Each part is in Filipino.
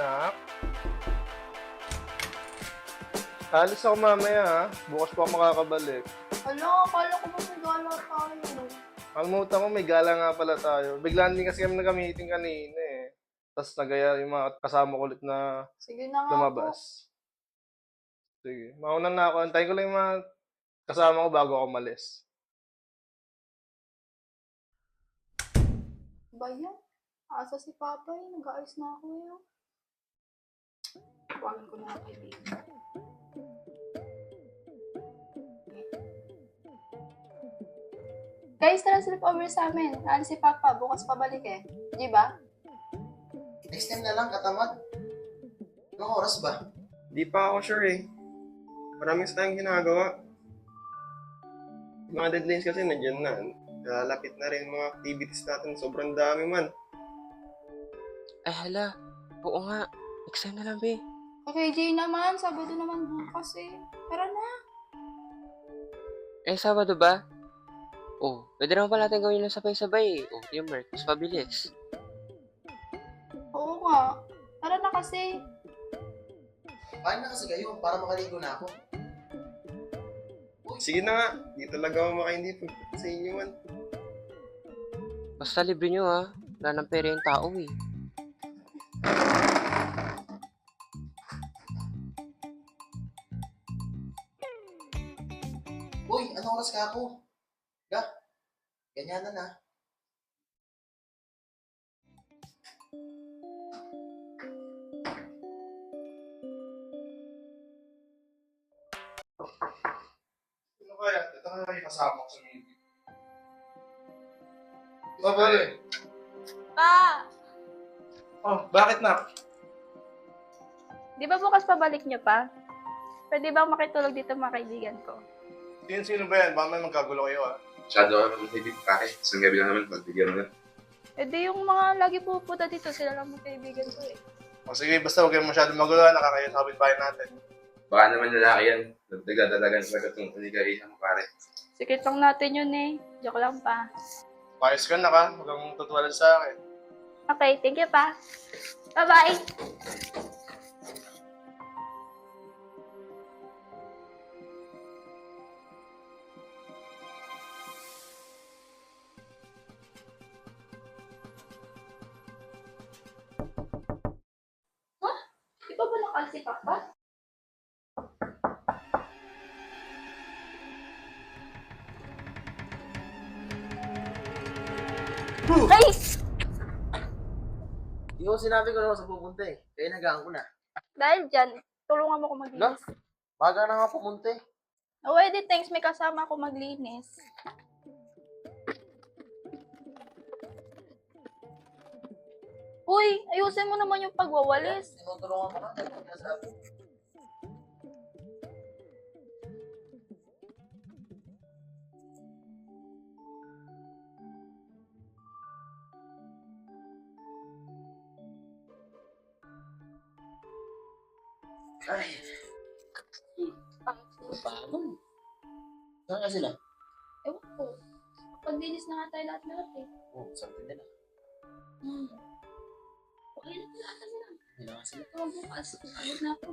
Nak? Alis ako mamaya ha. Bukas pa ako makakabalik. Ala, akala ko ba may gala tayo? Kalimutan ko may gala nga pala tayo. Biglaan din kasi kami nag-meeting kanina eh. Tapos nagaya yung mga kasama ko ulit na Sige na nga po. lumabas. Sige. Mauna na ako. Antayin ko lang yung mga kasama ko bago ako umalis. Ba yan? Asa si Papa eh. Nag-aayos na ako eh. Kuwanan ko na ang kaibigan. Guys, tara sleep over sa amin. Naalis si Papa. Bukas pabalik eh. Di ba? Next time na lang, katamad. Anong oras ba? Di pa ako sure eh. Maraming sa tayong ginagawa. Yung mga deadlines kasi nandiyan na. Lalapit na rin mga activities natin. Sobrang dami man. Ay hala, oo nga. Next time na lang, be. Okay, Jay naman. Sabado naman bukas eh. Tara na. Eh, Sabado ba? Oh, pwede naman pala natin gawin lang sabay-sabay eh. Oh, teamwork, mas pabilis. Oo nga. Tara na kasi. Paano na kasi kayo para makaligo na ako? Sige na nga. Di talaga ako makaindi pagpunta sa inyo man. Basta libre nyo ha. Wala ng pera yung tao eh. Uy, anong oras ka ako? Ga, ganyan na na. Ano kaya? Ito na kayo kasama ko sa meeting. Pare. Pa! Oh, bakit na? Di ba bukas pabalik niyo pa? Pwede bang makitulog dito mga kaibigan ko? Sino ba yan? Baka may magkagulo kayo ah. Masyado ka naman hindi pare. Isang gabi lang naman, pagbigyan mo na. Eh di yung mga lagi pupunta dito, sila lang mga kaibigan ko eh. O sige, basta huwag kayo masyadong magulo. Nakakaya sa kapitbahay natin. Baka naman lalaki yan. Nagdaga-dalagan sa itong paligarihan mo pare. Sikit lang natin yun eh. Joke lang pa. Ayos ka na ka. Huwag kang tutuwalan sa akin. Okay, thank you pa. Bye-bye! Huh? Di ba nakal si Papa? Ay! Hindi ko sinabi ko naman sa pupunta eh. Kaya nagaan ko na. Dahil dyan, tulungan mo ako maglinis. Baga na nga pumunta eh. Oh, edi thanks, may kasama ako maglinis. Uy, ayusin mo naman yung pagwawalis. Tinutulungan ko na. Dahil ko sinasabi. Ay. Pagod. Saan ka sila? Ewan ko. Paglinis na nga tayo lahat-lahat eh. Sabi nila. Okay na lahat na sila. Hindi na nga sila. Ito, bukas. Pagod na ako.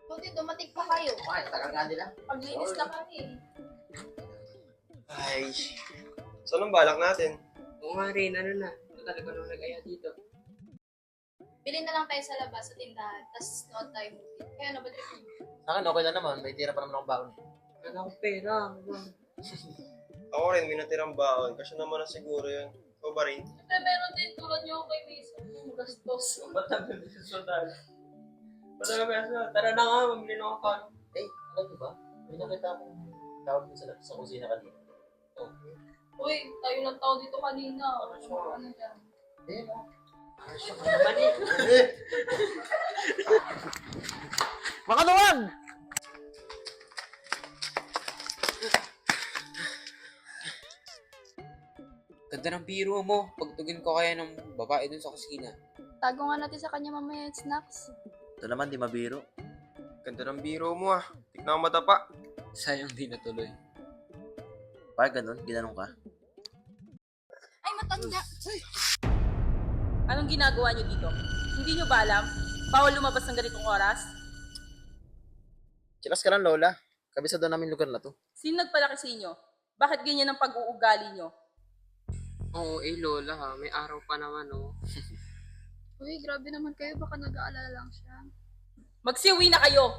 Buti, dumating pa kayo. Okay, tagal nga nila. Paglinis na kami eh. Ay. So, anong balak natin? Oo nga rin, ano na. Ito talaga nung nag-aya dito. Bili na lang tayo sa labas sa tindahan, tapos nood tayo movie. Kaya ano ba trip mo? Sa akin, okay lang naman. May tira pa naman akong baon. Wala akong pera. Ako rin, may natirang baon. Kasi naman na siguro yun. Ikaw ba rin? Siyempre meron din tulad niyo kay Mason. Magastos. Ba't namin susundan? Ba't namin susundan? Tara na nga, mamili na ako pa. Eh, alam niyo ba? May nakita akong tawag sa kusina kanina. Uy, tayo lang tao dito kanina. Ano dyan? Eh, no? Siya ka naman eh. Makanuwag! Ganda ng biro mo. Pagtugin ko kaya ng babae dun sa kusina. Tago nga natin sa kanya mamaya yung snacks. Ito naman, di mabiro. Ganda ng biro mo ah. Tignan mo matapa. Sayang di natuloy. Parang ganun, ginanong ka. Ay, matanda! Anong ginagawa niyo dito? Hindi niyo ba alam? Bawal lumabas ng ganitong oras? Chilas ka lang, Lola. Kabisado namin lugar na to. Sino nagpalaki sa inyo? Bakit ganyan ang pag-uugali niyo? Oo, Lola ha. May araw pa naman, oh. Uy, grabe naman kayo. Baka nag-aalala lang siya. Magsiuwi na kayo!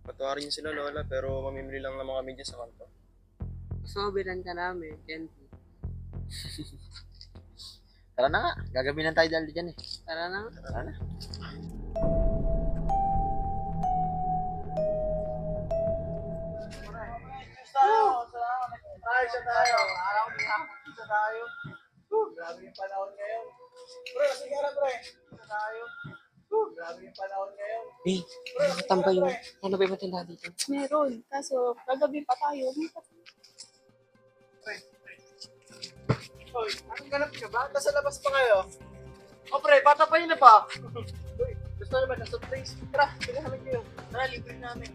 Patawarin niyo sila, Lola, pero mamimili lang naman kami dyan sa kanto. Soberan ka namin, Kenty. Tara na nga. Gagabinan tayo dahil dyan eh. Tara na. Tara na. Eh, nakatambay yun. Ano ba yung matanda dito? Meron. Kaso, kagabi pa tayo. Hoy, anong ganap ka ba? Nasa labas pa kayo. O pre, bata pa yun na pa. Uy, gusto naman ng surprise. Tara, pinahamin kayo. Tara, libre namin.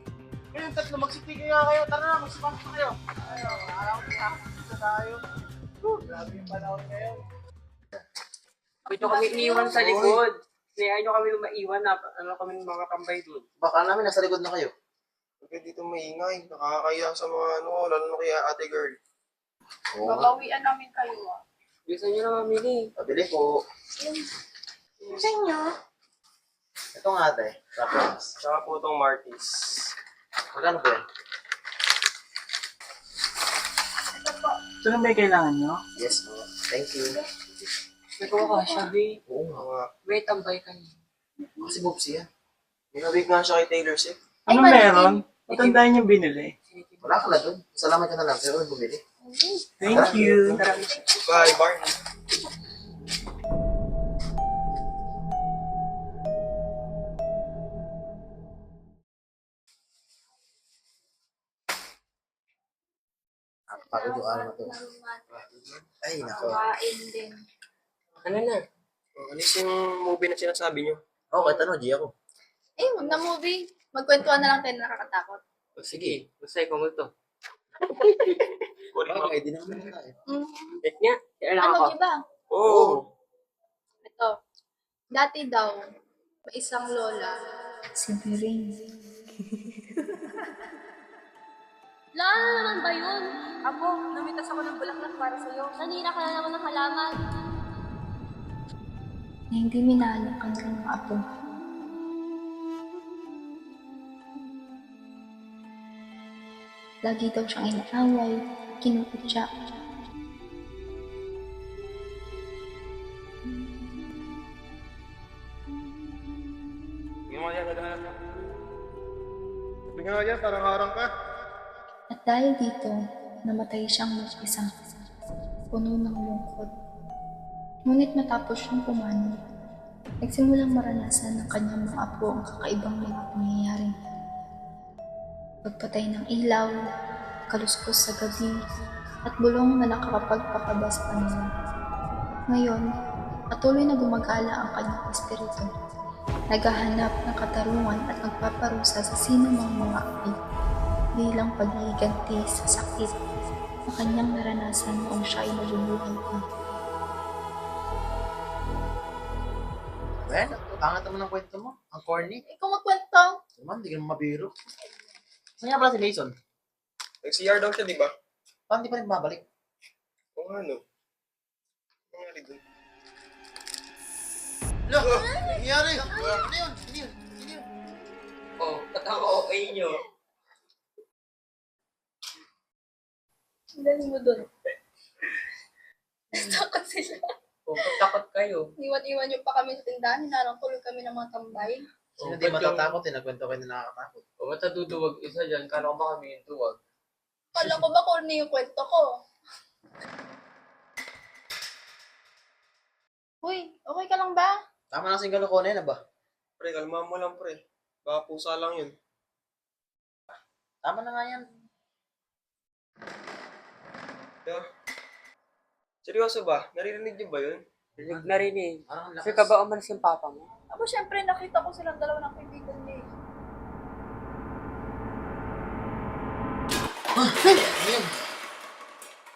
Ngayon, tatlo, magsipigay nga kayo. Tara na, magsipak pa kayo. Ayaw, araw na. Dito tayo. Grabe yung panahon ngayon. Ito kami iniwan sa likod. Kaya nyo kami maiwan na kami mga tambay doon. Baka namin nasa likod na kayo. Huwag dito maingay. Nakakaya sa mga lalo na kay ate girl. Oo nga. Babawian namin kayo ah. Gusto nyo na mamili. Pabili po. Sa inyo? Ito nga ate. Reference. Tsaka po itong Martis. Magkano po yan? Ito na ba yung kailangan nyo? Yes po. Thank you. Nagawa ka siya, be. Oo nga. Mga, May tambay ka niya. Kasi Bobsy yan. minabig nga siya kay Taylor Swift. Ano meron? Matandaan yung binili. Wala ka na doon. Salamat ka na lang. Pero bumili. Thank you. Bye, Barney. Pagod yung araw na to. Ay, nako. Kain din. Ano na? Ano yung movie na sinasabi niyo? Oo, kahit ano, G ako. Eh, huwag na movie. Magkwentuhan na lang tayo na nakakatakot. O, sige. Basta ikaw mo to. Bagay, di naman na eh. Bet niya. Kailan Ano, ako? iba? Oo. Ito. Dati daw, may isang lola. Si Biring. Lola naman ba yun? Apo, namitas ako ng bulaklak para sa'yo. Nanira ka na naman ng halaman. Na hindi minahal ang kanilang mga apo. Lagi daw siyang inaaway, kinukutya. Yung mga yan, naghahanap. Sabi nga yan, parang harang ka. At dahil dito, namatay siyang mag-isa, puno ng lungkot. Ngunit matapos siyang pumanaw, nagsimulang maranasan ng kanyang mga apo ang kakaibang mga pangyayari. Pagpatay ng ilaw, kaluskos sa gabi, at bulong na nakakapagpakaba sa kanila. Ngayon, patuloy na gumagala ang kanyang espiritu. Naghahanap ng katarungan at nagpaparusa sa sino mang mga api bilang paghihiganti sa sakit na kanyang naranasan noong siya ay nabubuhay pa. Ben, pangat naman ang kwento mo. Ang corny. Ikaw magkwento! Naman, hindi ka naman mabiro. Saan nga pala si Mason? Nag-CR daw siya, di ba? Parang di pa rin babalik. Oo nga, no. Ano nangyari dun? Look! Nangyari! Ano yun? Ano yun? Ano yun? Oh, ba't ako okay nyo? Ang galing mo dun. Takot sila. Oh, ba't takot kayo? Iwan-iwan niyo pa kami sa tindahan, hinarang tuloy kami ng mga tambay. Sino di matatakot eh? Nagkwento kayo na nakakatakot. O, ba't natutuwag isa dyan? Kala ko ba kami yung tuwag? Kala ko ba corny yung kwento ko? Uy, okay ka lang ba? Tama na kasing kalokohan na ba? Pre, kalma mo lang, pre. Baka pusa lang yun. Tama na nga yan. Yeah. Seryoso ba? Naririnig niyo ba yun? Narinig. Parang ang Kasi lakas. ka ba umalis yung papa mo? Ako syempre nakita ko silang dalawa ng kaibigan niya eh. Ano yun?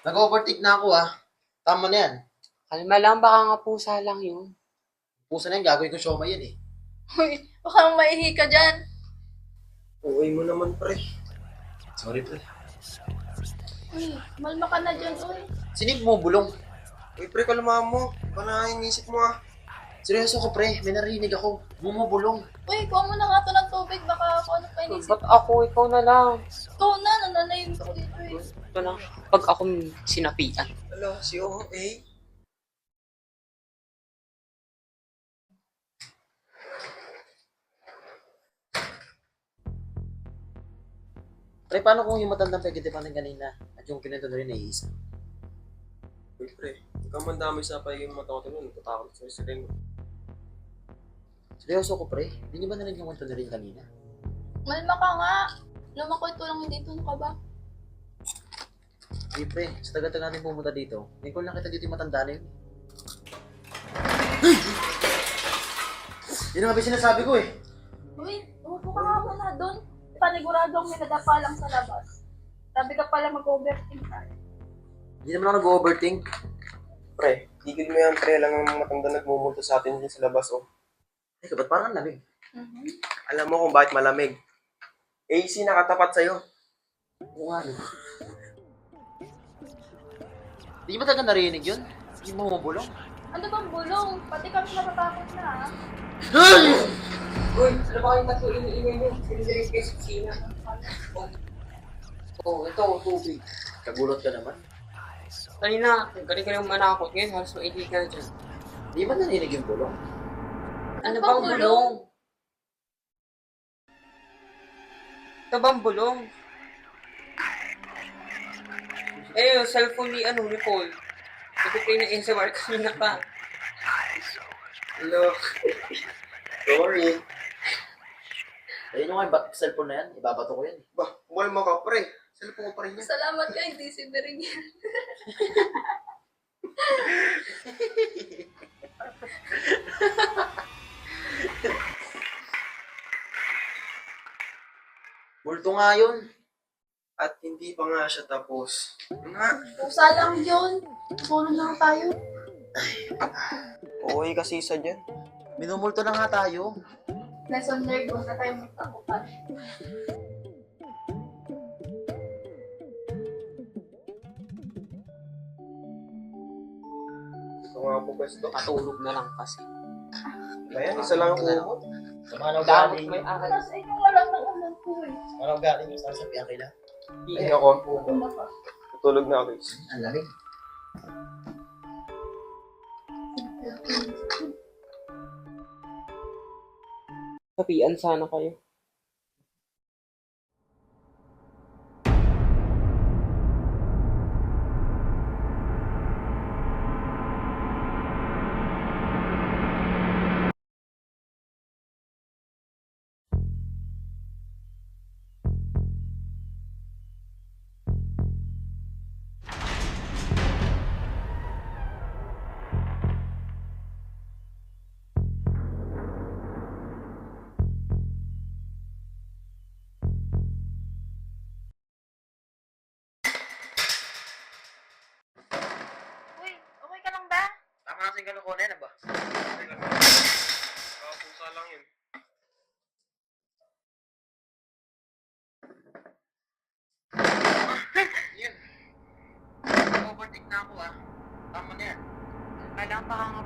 Nag-overtake na ako ah. Tama na yan. Kalma lang, baka nga pusa lang yun. Pusa na yan, gagawin ko siomay yan eh. Uy, baka maihi ka dyan. Uwi mo naman, pre. Sorry, pre. Uy, malma ka na dyan, uy. Sinig mo, bulong. Uy, pre, kalma mo. Baka isip mo ah. Seryoso ko, pre. May narinig ako. Bumubulong. Uy, kuha mo na nga to ng tubig. Baka kung ano pa inisip. Ba't ako? Ikaw na lang. Ikaw na, nananayim ko dito eh. Ito na. Pag ako sinapian. Hello, si OA. Pre, paano kung yung matandang pagkitipanan kanina at yung kinento na rin ay isa? Uy, pre. Ikaw man dami sa pagiging mata ko nun. Natatakot sa sirin mo. Seryoso ko, pre. Hindi niyo ba narinig yung kwento na rin kanina? Malma ka nga. Lumakwento lang hindi dito ka ba? Hey, pre. Sa tagal natin pumunta dito, may call nakita dito yung matanda na yun. Yun ang sinasabi ko eh. Uy, umupo ka nga muna doon. Paniguradong may nadapa lang sa labas. Sabi ka pala mag-overthink ka. Hindi naman ako nag-overthink. Pre, tigil mo yan, pre. Lang ang matanda nagmumulto sa atin dyan sa labas, oh. Teka, ba't parang lamig? Alam mo kung bakit malamig. AC nakatapat sa'yo. Oo nga, no? Hindi niyo ba talaga narinig yun? Hindi mo bumubulong? Ano bang bulong? Pati kami natatakot na ha. Uy, ano ba kayong tatlo iniingay niyo? Sinidirig kayo sa kusina. Oo, ito, tubig. Kagulot ka naman. Kanina, galing ka lang manakot. Ngayon, halos maili ka na dyan. Hindi ba narinig yung bulong? Ano bang bulong? Ito bang bulong? Eh, yung cellphone ni Paul. Nag-play na ASMR kanina pa. Hello. Sorry. Ayun yung nga, cellphone na yan. Ibabato ko yan. Bah, umalma ka, pre. Cellphone ko pa rin yan. Salamat ka, hindi si Beringen. Multo nga yun. At hindi pa nga siya tapos. Nga. Pusa lang yun. Tulong lang tayo. Okay kasi isa dyan. Minumulto na nga tayo. Lesson learned, huwag na tayo magtakupan. Ito nga po, pwesto. Patulog na lang kasi. Ayan, isa lang ang umot. Sa mga Damot may aral. Tapos ikaw wala ng ulan ko eh. Mga galing yung sasabihan kaila. Ay, ako. Una pa. Tutulog na ako. Ang lamig. Sapian sana kayo. Uy, okay ka lang ba? Tama na sa yung kalukuhan na yan, ba? Pusa lang yun. Yun. Overtake na ako ah. Tama na yan. Kailangan pa nga